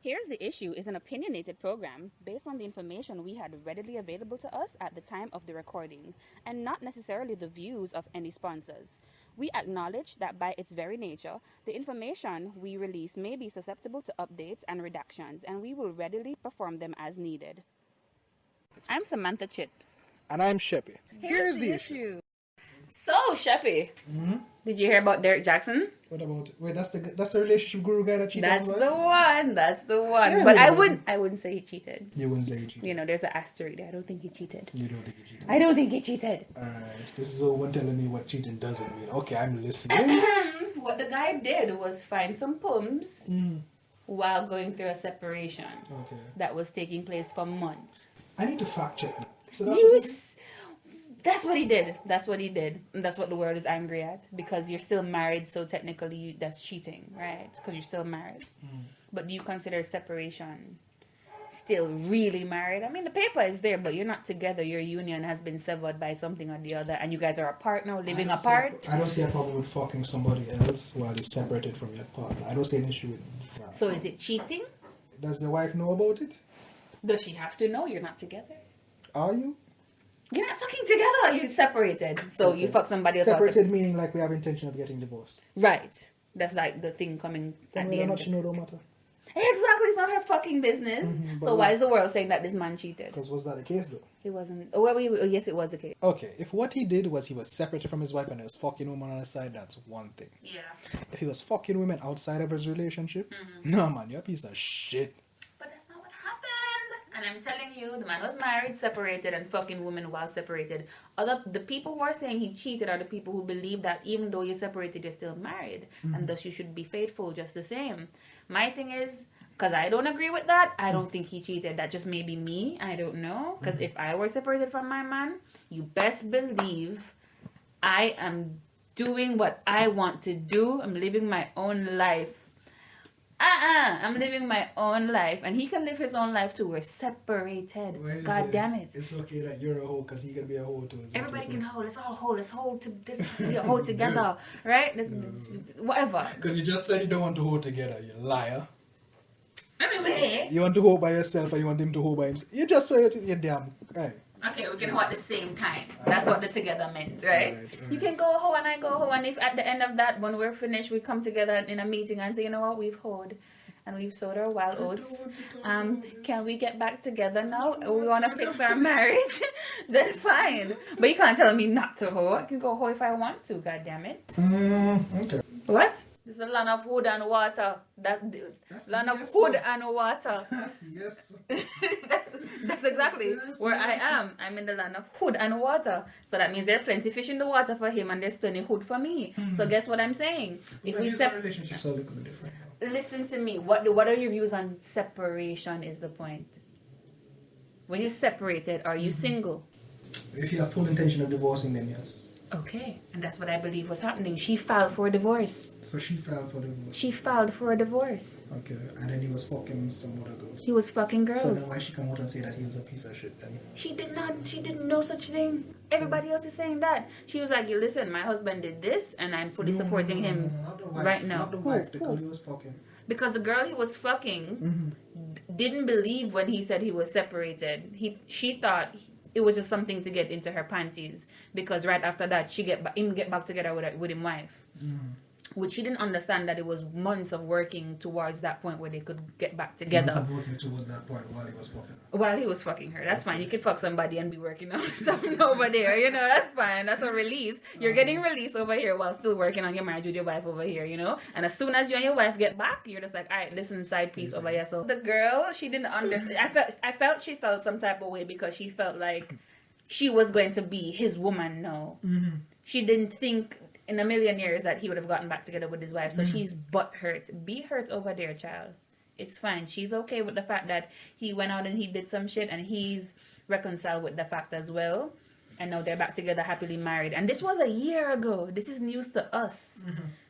Here's the Issue is an opinionated program based on the information we had readily available to us at the time of the recording, and not necessarily the views of any sponsors. We acknowledge that by its very nature, the information we release may be susceptible to updates and redactions, and we will readily perform them as needed. I'm Samantha Chips. And I'm Sheppy. Here's the issue. So, Sheppy, did you hear about Derrick Jaxn? What about it? Wait, that's the relationship guru guy that cheated on his wife? That's the one. Yeah, but I wouldn't say he cheated. You wouldn't say he cheated? You know, there's an asterisk there. I don't think he cheated. You don't think he cheated? I don't think he cheated. Alright. This is a one telling me what cheating doesn't mean. Okay, I'm listening. What the guy did was find some poems while going through a separation that was taking place for months. I need to fact check that. So that's what he did. That's what he did. And that's what the world is angry at. Because you're still married, so technically that's cheating, right? Because you're still married. But do you consider separation still really married? I mean, the paper is there, but you're not together. Your union has been severed by something or the other, and you guys are apart now, living apart. I don't see a problem with fucking somebody else while you're separated from your partner. I don't see an issue with that. So is it cheating? Does the wife know about it? Does she have to know you're not together? Are you? You're not fucking together. You're separated. So you fuck somebody else. Separated meaning like we have intention of getting divorced. Right. That's like the thing coming at the end. Not she know don't matter. Exactly. It's not her fucking business. So why is the world saying that this man cheated? Because was that the case though? It wasn't. Oh, well, yes, it was the case. Okay. If what he did was he was separated from his wife and he was fucking women on the side, that's one thing. Yeah. If he was fucking women outside of his relationship, no man, you're a piece of shit. But that's not what happened. And I'm telling you, the man was married, separated, and fucking women while separated. The people who are saying he cheated are the people who believe that even though you're separated, you're still married. And thus you should be faithful just the same. My thing is, because I don't agree with that, I don't think he cheated. That just may be me. I don't know. Because if I were separated from my man, you best believe I am doing what I want to do. I'm living my own life. I'm living my own life, and he can live his own life too. We're separated. God damn it! It's okay that you're a hoe because he can be a hoe too. Everybody can hold. Let's all hold. Let's hold to this. We hold together, right? Whatever. Because you just said you don't want to hold together. You liar. Anyway, you want to hold by yourself, and you want him to hold by himself. You just say you're damn. Hey. Okay, we can hold at the same time. That's what the together meant, right? All right. You can go hoe and I go hoe, and if at the end of that, when we're finished, we come together in a meeting and say, you know what, we've hoed and we've sowed our wild oats. Can we get back together now? We want to fix our marriage? Then fine. But you can't tell me not to hoe. I can go hoe if I want to, God damn it. Okay. What? This is a land of wood and water. That's land of wood and water. Yes. That's exactly where I am. I'm in the land of wood and water. So that means there's plenty fish in the water for him and there's plenty wood for me. So guess what I'm saying? If we relationships are a little different. Listen to me. What are your views on separation is the point. When you're separated, are you single? If you have full intention of divorcing, then yes. Okay, and that's what I believe was happening. She filed for a divorce. So she filed for divorce? She filed for a divorce. Okay, and then he was fucking some other girls. He was fucking girls. So then why she come out and say that he was a piece of shit then? She didn't know such thing. Everybody else is saying that. She was like, listen, my husband did this and I'm fully supporting him right now. Not the wife, the girl he was fucking. Because the girl he was fucking didn't believe when he said he was separated. She thought it was just something to get into her panties, because right after that she get back together with his wife, which she didn't understand that it was months of working towards that point where they could get back together. Months of working towards that point while he was fucking her. While he was fucking her, that's fine. You could fuck somebody and be working on something over there, you know. That's fine. That's a release. You're getting released over here while still working on your marriage with your wife over here, you know. And as soon as you and your wife get back, you're just like, all right, listen, side piece over here. So the girl, she didn't understand. I felt she felt some type of way because she felt like she was going to be his woman now. She didn't think in a million years that he would have gotten back together with his wife. So she's butthurt. Be hurt over there, child. It's fine. She's okay with the fact that he went out and he did some shit, and he's reconciled with the fact as well. And now they're back together, happily married. And this was a year ago. This is news to us.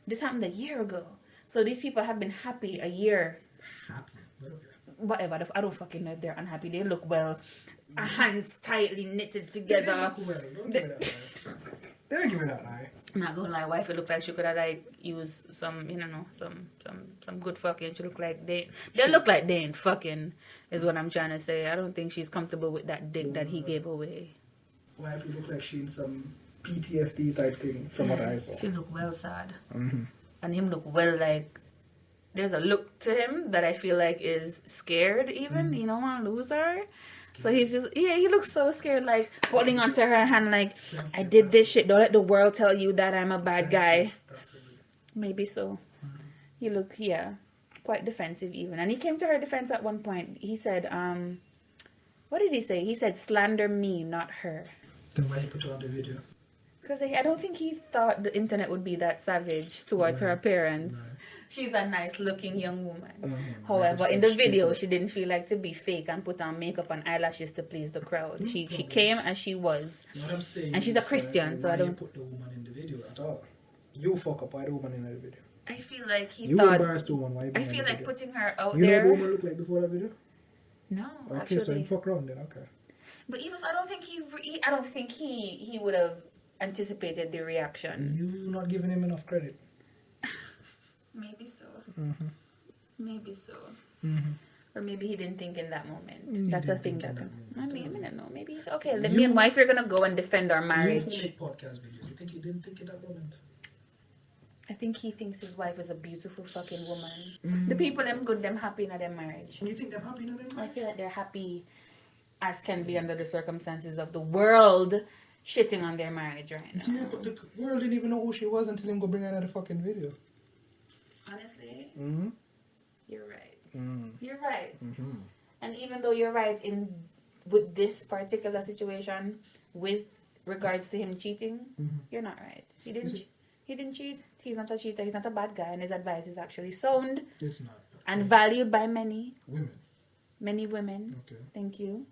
This happened a year ago. So these people have been happy a year. Happy? Whatever. I don't fucking know if they're unhappy. They look well. Hands tightly knitted together. They look well. Don't give me that lie. I'm not gonna lie, wife, it looked like she could have like used some, you know, some good fucking. She look like they look like they ain't fucking, is what I'm trying to say. I don't think she's comfortable with that dick that he gave away. Wife, it look like she in some PTSD type thing from what I saw. She look well sad, Mm-hmm. and him look well like. There's a look to him that I feel like is scared even, you know, want to lose her. Scared. So he's just, he looks so scared, like holding onto her hand like, I did this shit. Don't let the world tell you that I'm a bad guy. Maybe so. You look, quite defensive even. And he came to her defense at one point. He said, what did he say? He said, slander me, not her. Then why you put her on the video? Because I don't think he thought the internet would be that savage towards her appearance. Right. She's a nice looking young woman. However, in the video, she didn't feel like to be fake and put on makeup and eyelashes to please the crowd. She came as she was. You know what I'm saying? And she's a Christian, so I don't... You put the woman in the video at all. You fuck up why the woman in the video. I feel like he you thought... You embarrassed the woman, why you I feel like putting her out you there... You know what the woman looked like before that video? No, okay, actually. so you fuck around then, okay. But I don't think he would have anticipated the reaction. You're not giving him enough credit. Maybe so. Mm-hmm. Maybe so. Mm-hmm. Or maybe he didn't think in that moment. That's a thing that can... I don't know. Maybe he's... Okay, me and wife are going to go and defend our marriage. You make podcast videos. You think he didn't think in that moment? I think he thinks his wife is a beautiful fucking woman. Mm-hmm. The people, them good, them happy in their marriage. You think they're happy in their marriage? I feel like they're happy as can be under the circumstances of the world shitting on their marriage right now. Yeah, but the world didn't even know who she was until him go bring her another fucking video. Honestly, you're right. You're right. And even though you're right with this particular situation, with regards to him cheating, you're not right. He didn't cheat. He's not a cheater. He's not a bad guy, and his advice is actually sound. It's not. And valued by many women. Many women. Okay. Thank you.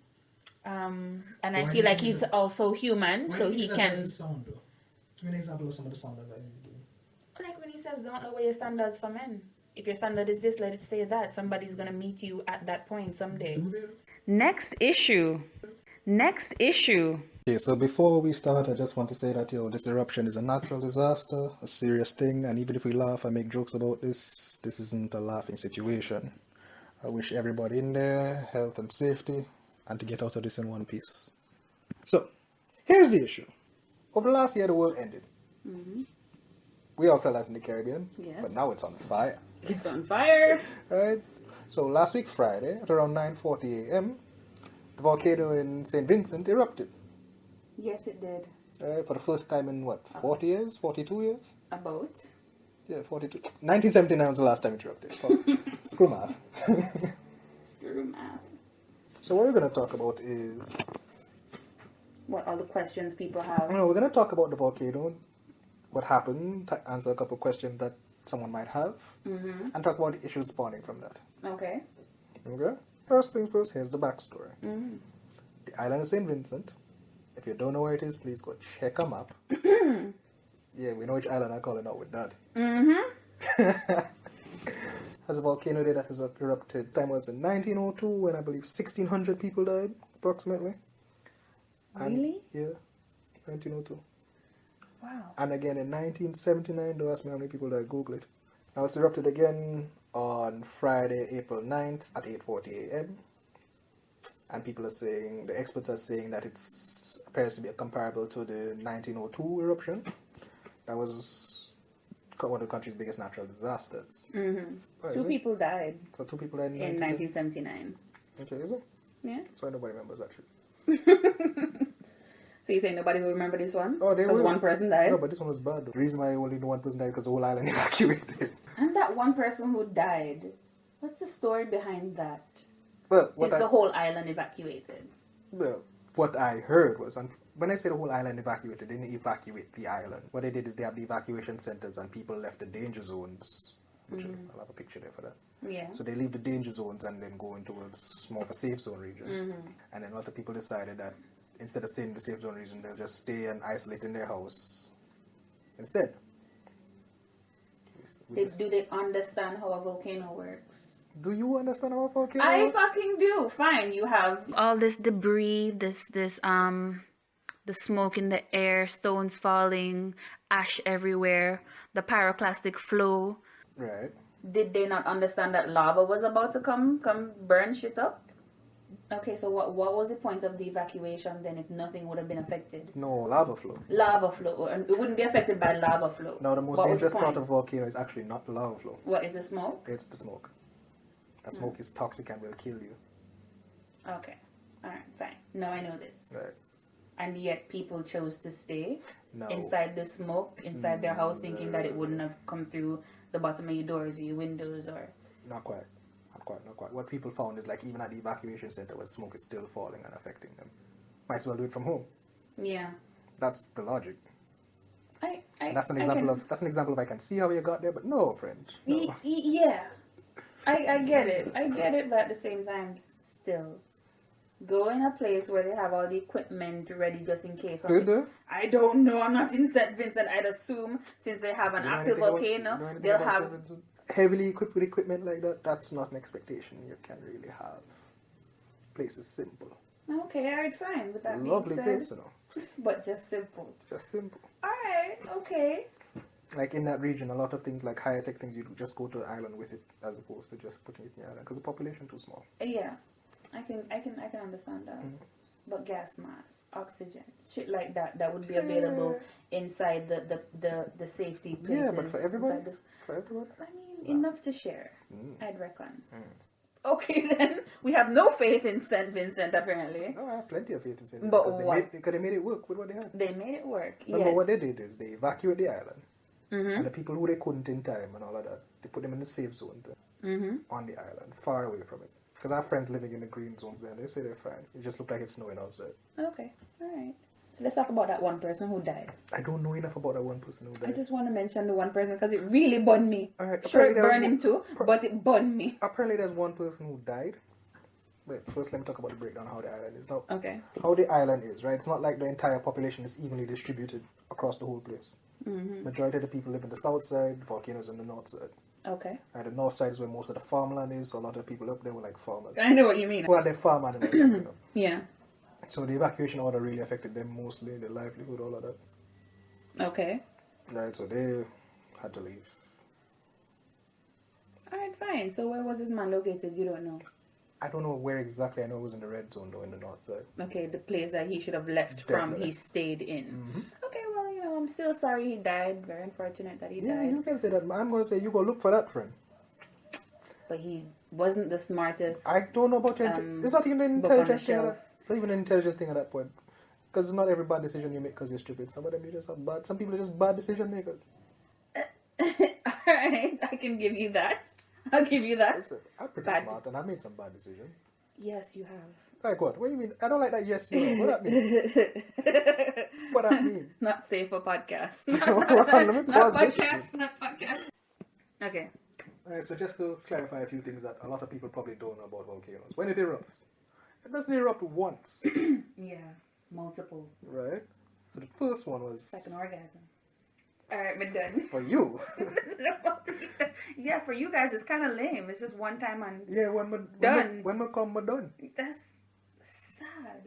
And I feel like he's also human, so he can. Sound, though? Give me an example of some of the sound advice he's giving. Like when he says, "Don't lower your standards for men. If your standard is this, let it stay that. Somebody's gonna meet you at that point someday." Do they? Next issue. Okay, so before we start, I just want to say that this eruption is a natural disaster, a serious thing, and even if we laugh and make jokes about this isn't a laughing situation. I wish everybody in there health and safety, and to get out of this in one piece. So, here's the issue. Over the last year, the world ended. We all felt that in the Caribbean, but now it's on fire. It's on fire! Right? So, last week Friday, at around 9:40 a.m., the volcano in St. Vincent erupted. Yes, it did. For the first time in, 40 years? 42 years? About? Yeah, 42. 1979 was the last time it erupted. Screw math. Screw math. So what we're going to talk about is... What are the questions people have? No, we're going to talk about the volcano, what happened, answer a couple of questions that someone might have, and talk about the issues spawning from that. Okay. Okay? First things first, here's the backstory. The island of St. Vincent. If you don't know where it is, please go check a map. Yeah, we know which island I'm calling out with that. Has a volcano there that has erupted. Time was in 1902 when I believe 1,600 people died, approximately. And, really? Yeah, 1902. Wow. And again in 1979, don't ask me how many people died, Google it. Now it's erupted again on Friday, April 9th at 8:40 a.m. And people are saying, the experts are saying that it appears to be comparable to the 1902 eruption. That was one of the country's biggest natural disasters. Right, 2 people died. So 2 people died in 1979. Okay, is it? Yeah. So nobody remembers actually. So you're saying nobody will remember this one? Oh, they will. Because one person died? No, but this one was bad though. The reason why only one person died because the whole island evacuated. And that one person who died, what's the story behind that? Well, since the whole island evacuated. Well, what I heard was, when I say the whole island evacuated, they didn't evacuate the island. What they did is they have the evacuation centers and people left the danger zones. Which I'll have a picture there for that. Yeah. So they leave the danger zones and then go into more of a safe zone region. And then other people decided that instead of staying in the safe zone region, they'll just stay and isolate in their house instead. Do they understand how a volcano works? Do you understand how a volcano works? I fucking do. Fine, you have all this debris, this the smoke in the air, stones falling, ash everywhere, the pyroclastic flow. Right. Did they not understand that lava was about to come burn shit up? Okay, so what was the point of the evacuation then if nothing would have been affected? No, lava flow. Lava flow. And it wouldn't be affected by lava flow. Now, the most dangerous part of a volcano is actually not the lava flow. What is the smoke? It's the smoke. The smoke is toxic and will kill you. Okay. Alright, fine. Now I know this. Right. And yet people chose to stay No. inside the smoke, inside their house, thinking that it wouldn't have come through the bottom of your doors or your windows or... Not quite. Not quite. What people found is like even at the evacuation center where smoke is still falling and affecting them. Might as well do it from home. Yeah. That's the logic. That's an I example of I can see how you got there, but no, friend. No. Yeah. I get it. I get it, but at the same time, still. Go in a place where they have all the equipment ready just in case. I don't know. I'm not in St. Vincent. I'd assume since they have an active volcano, they'll have... Heavily equipped with equipment like that, that's not an expectation you can really have. Place is simple. Okay, alright, fine. With that Lovely being place, said, you know. but just simple. Just simple. Alright, okay. Like in that region, a lot of things like higher tech things, you just go to the island with it as opposed to just putting it in the island because the population too small. Yeah, I can understand that. Mm-hmm. But gas mask, oxygen, shit like that would be available inside the safety places. Yeah, but for everybody. For everyone. I mean, enough to share. I'd reckon. Okay, then we have no faith in St. Vincent apparently. No, I have plenty of faith in St. Vincent. But Because they made it work with what they had. They made it work. Remember yes. what they did is they evacuated the island, and the people who they couldn't in time and all of that, they put them in the safe zone on the island, far away from it. Because I have friends living in the green zone there, and they say they're fine. It just looked like it's snowing outside. Okay, all right. So let's talk about that one person who died. I don't know enough about that one person who died. I just want to mention the one person because it really burned me. All right, sure, it burned him too, but it burned me. Apparently, there's one person who died. But first, let me talk about the breakdown of how the island is. Now, okay. How the island is, right? It's not like the entire population is evenly distributed across the whole place. Majority of the people live in the south side, the volcanoes in the north side. Okay. And the north side is where most of the farmland is, so a lot of people up there were like farmers. I know what you mean. Well, they're farm animals, you know. Yeah. So the evacuation order really affected them mostly, their livelihood, all of that. Okay. Right, so they had to leave. Alright, fine. So where was this man located? You don't know. I don't know where exactly. I know it was in the red zone though, in the north side. Okay, the place that he should have left from, he stayed in. Okay, well, I'm still sorry he died. Very unfortunate that he died. Yeah, you can say that. I'm going to say you go look for that friend. But he wasn't the smartest. I don't know about your... it's not even an intelligence thing. It's not even an intelligence thing at that point. Because it's not every bad decision you make because you're stupid. Some of them you just have bad... Some people are just bad decision makers. Alright, I can give you that. I'll give you that. Listen, I'm pretty smart and I've made some bad decisions. Yes, you have. Like what? What do you mean? I don't like that yes, you know. What that mean? What that mean? Not safe for podcast. Not podcast. Okay. Alright, so just to clarify a few things that a lot of people probably don't know about volcanoes. When it erupts, it doesn't erupt once. Yeah, multiple. Right? So the first one was... It's like an orgasm. Alright, we're done. For you. Yeah, for you guys, it's kind of lame. It's just one time and when we come, we're done. That's sad.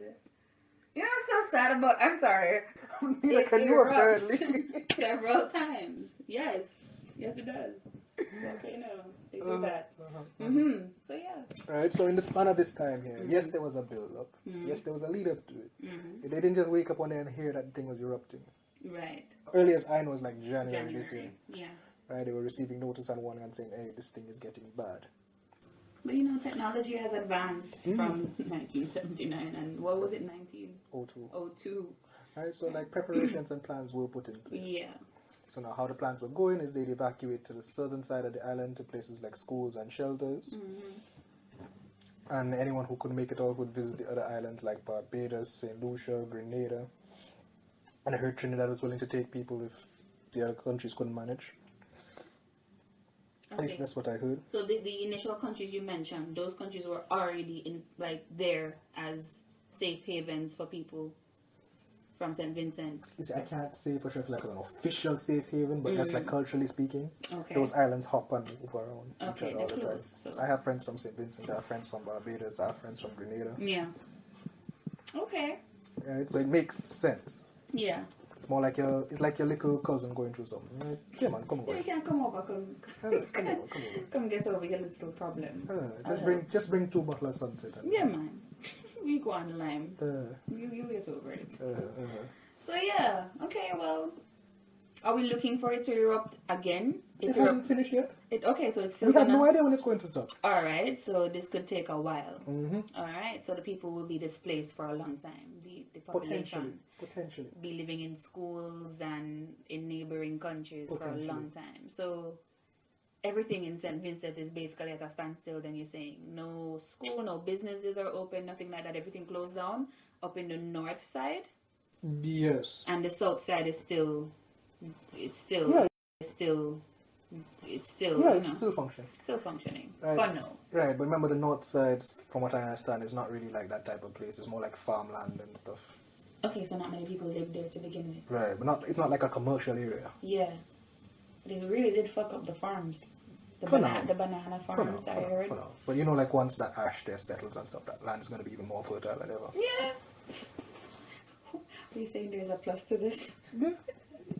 You know what's so sad about... I'm sorry. Neither can you apparently. Several times. Yes. Yes, it does. Okay, no. They do that. So, yeah. Alright, so in the span of this time here, yes, there was a build-up. Yes, there was a lead-up to it. They didn't just wake up one day and hear that the thing was erupting. Right. Earliest I know was like January this year. Yeah. Right, they were receiving notice and warning and saying, hey, this thing is getting bad. But technology has advanced from 1979 and what was it, 1902? Right, so like preparations and plans were put in place. Yeah. So now how the plans were going is they'd evacuate to the southern side of the island to places like schools and shelters. And anyone who could make it out would visit the other islands like Barbados, St. Lucia, Grenada. And I heard Trinidad was willing to take people if the other countries couldn't manage. At least that's what I heard. So the initial countries you mentioned, those countries were already in there as safe havens for people from St. Vincent. You see, I can't say for sure if like an official safe haven, but that's like culturally speaking. Okay. Those islands hop and move around each other all the time. So I have friends from St. Vincent, I have friends from Barbados, I have friends from Grenada. Yeah. Okay. Right? So it makes sense. Yeah. It's more like it's like your little cousin going through something. Like, yeah, man, come over. Yeah, you can come over, Come over. come get over your little problem. Just bring 2 bottles of sunset. Yeah, man. We go on the lime. You get over it. So yeah, okay, well, are we looking for it to erupt again? It hasn't finished yet. Okay, so it's still. We have no idea when it's going to stop. All right, so this could take a while. Mm-hmm. All right, so the people will be displaced for a long time. The population potentially be living in schools and in neighboring countries for a long time. So everything in St. Vincent is basically at a standstill. Then you're saying no school, no businesses are open, nothing like that. Everything closed down up in the north side. Yes. And the south side is still functioning. Still functioning. Right. For now. Right, but remember the north side, from what I understand, is not really like that type of place. It's more like farmland and stuff. Okay, so not many people live there to begin with. Right, but it's not like a commercial area. Yeah. They really did fuck up the farms. The banana farms, I heard. For now. But like once that ash there settles and stuff, that land is going to be even more fertile than ever. Yeah. Are you saying there's a plus to this? Yeah.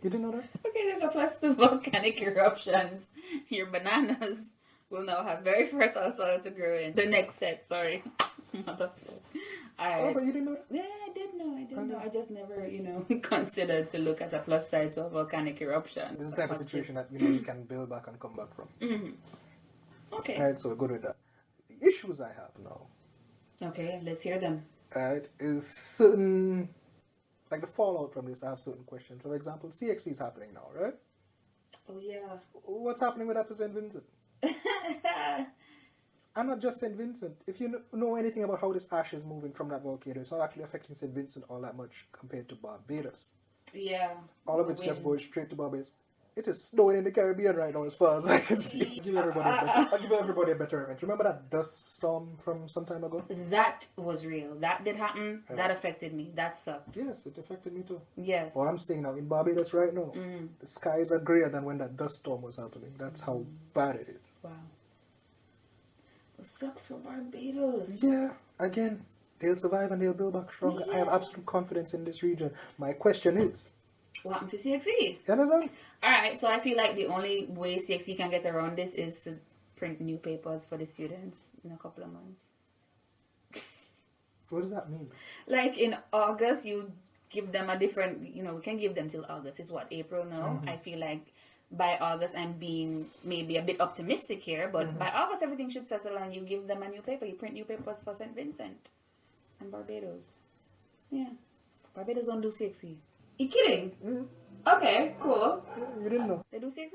You didn't know that? Okay, there's a plus to volcanic eruptions. Your bananas will now have very fertile soil to grow in. The next set, sorry. Oh, but you didn't know that? Yeah, I did know. I just never, considered to look at the plus side to a volcanic eruption. This is the type of situation that, you can build back and come back from. Mm-hmm. Okay. Alright, so we're good with that. The issues I have now. Okay, let's hear them. Right, is certain... Like the fallout from this, I have certain questions. For example, CXC is happening now, right? Oh, yeah. What's happening with that for St. Vincent? And not just St. Vincent. If you know anything about how this ash is moving from that volcano, it's not actually affecting St. Vincent all that much compared to Barbados. Yeah. All of it's just going straight to Barbados. It is snowing in the Caribbean right now as far as I can see. I'll give everybody a better image. Remember that dust storm from some time ago? That was real. That did happen. Yeah. That affected me. That sucked. Yes, it affected me too. Yes. Well, I'm saying now, in Barbados right now, the skies are grayer than when that dust storm was happening. That's how bad it is. Wow. It sucks for Barbados. Yeah, again, they'll survive and they'll build back stronger. Yeah. I have absolute confidence in this region. My question is... What happened to CXC? You understand? Alright, so I feel like the only way CXC can get around this is to print new papers for the students in a couple of months. What does that mean? Like in August, you give them a different, we can give them till August. It's what, April now? Mm-hmm. I feel like by August, I'm being maybe a bit optimistic here, but by August, everything should settle and you give them a new paper. You print new papers for St. Vincent and Barbados. Yeah. Barbados don't do CXC. You kidding? Mm-hmm. Okay, cool. You didn't know. They do CXC?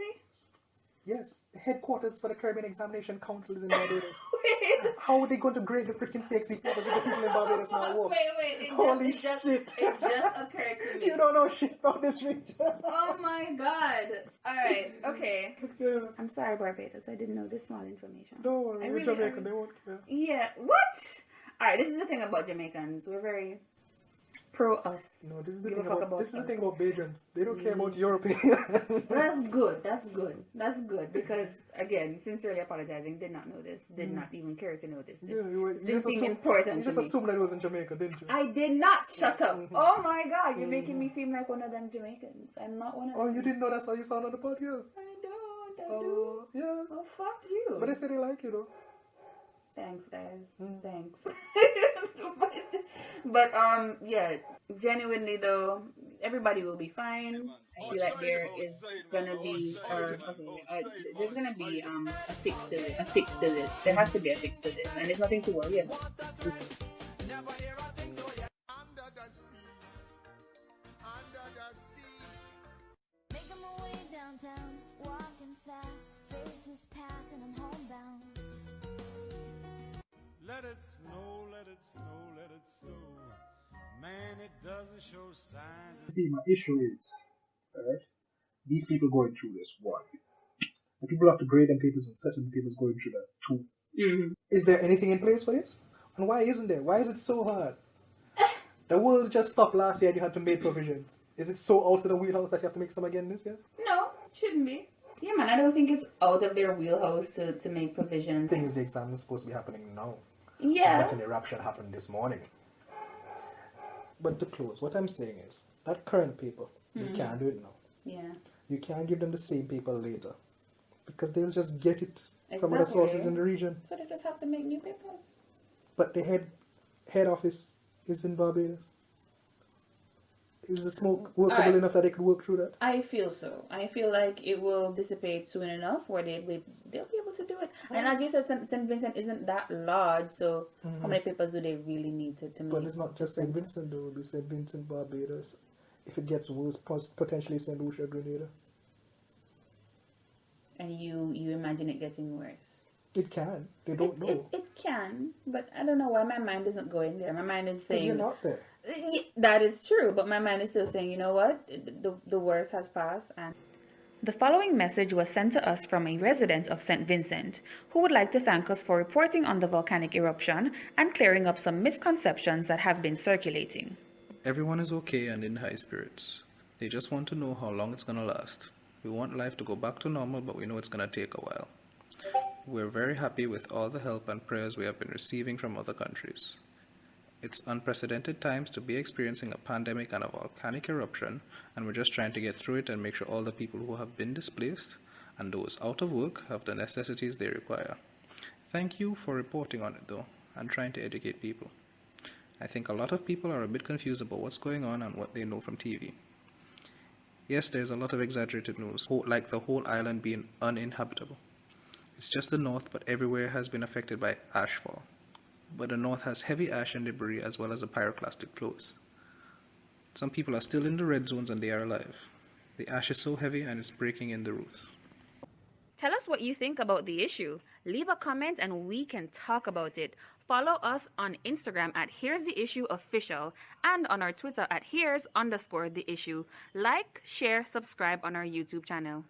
Yes. The headquarters for the Caribbean Examination Council is in Barbados. Wait. How are they going to grade the freaking CXC papers if the people in Barbados now work? Wait. Holy shit. It just occurred to me. You don't know shit about this region. Oh my god. Alright, okay. Yeah. I'm sorry, Barbados. I didn't know this small information. Don't worry, we're Jamaican. They won't care. Yeah. What? Alright, this is the thing about Jamaicans. We're very... pro us. No, this is the thing about Bajans. They don't care about Europeans. That's good because again, sincerely apologizing, did not know this, did not even care to know this. You just assumed that it was in Jamaica, didn't you? I did not. Shut up. Oh my god, you're making me seem like one of them Jamaicans. I'm not one of them. Oh, you didn't know that's how you sound on the podcast? I do. Yeah. Oh, fuck you. But they say they like you though. Thanks, guys. Thanks. but yeah, genuinely though, everybody will be fine. I feel like there is gonna be there's gonna be a fix to this. There has to be a fix to this, and there's nothing to worry about. Making my way downtown, walking fast, faces pass and I'm homebound. Let it snow, let it snow, let it snow. Man, it doesn't show signs. See, my issue is, right? These people going through this, one. The people have to grade them papers and certain papers going through that, two. Mm-hmm. Is there anything in place for this? And why isn't there? Why is it so hard? The world just stopped last year and you had to make provisions. Is it so out of the wheelhouse that you have to make some again this year? No, it shouldn't be. Yeah, man, I don't think it's out of their wheelhouse to make provisions. The thing is, the exam is supposed to be happening now. Yeah. But an eruption happened this morning. But to close, what I'm saying is that current paper, they can't do it now. Yeah. You can't give them the same paper later because they'll just get it from other sources in the region. So they just have to make new papers. But the head office is in Barbados. Is the smoke workable enough that they could work through that? I feel so. I feel like it will dissipate soon enough where they'll be able to do it. And as you said, St. Vincent isn't that large, so how many papers do they really need to make? But it's not just St. Vincent though. It'll be St. Vincent, Barbados. If it gets worse, potentially St. Lucia, Grenada. And you imagine it getting worse? It can. They don't know. It can, but I don't know why my mind isn't going there. My mind is saying... Because you're not there. That is true, but my mind is still saying, you know what? The worst has passed. And the following message was sent to us from a resident of St. Vincent who would like to thank us for reporting on the volcanic eruption and clearing up some misconceptions that have been circulating. Everyone is okay and in high spirits. They just want to know how long it's going to last. We want life to go back to normal, but we know it's going to take a while. We're very happy with all the help and prayers we have been receiving from other countries. It's unprecedented times to be experiencing a pandemic and a volcanic eruption, and we're just trying to get through it and make sure all the people who have been displaced and those out of work have the necessities they require. Thank you for reporting on it though, and trying to educate people. I think a lot of people are a bit confused about what's going on and what they know from TV. Yes, there's a lot of exaggerated news, like the whole island being uninhabitable. It's just the north, but everywhere has been affected by ashfall. But the north has heavy ash and debris as well as the pyroclastic flows. Some people are still in the red zones and they are alive. The ash is so heavy and it's breaking in the roofs. tell us what you think about the issue. Leave a comment and we can talk about it. Follow us on Instagram at Here's the Issue Official and on our Twitter at Here's_the Issue. Like, share, subscribe on our YouTube channel.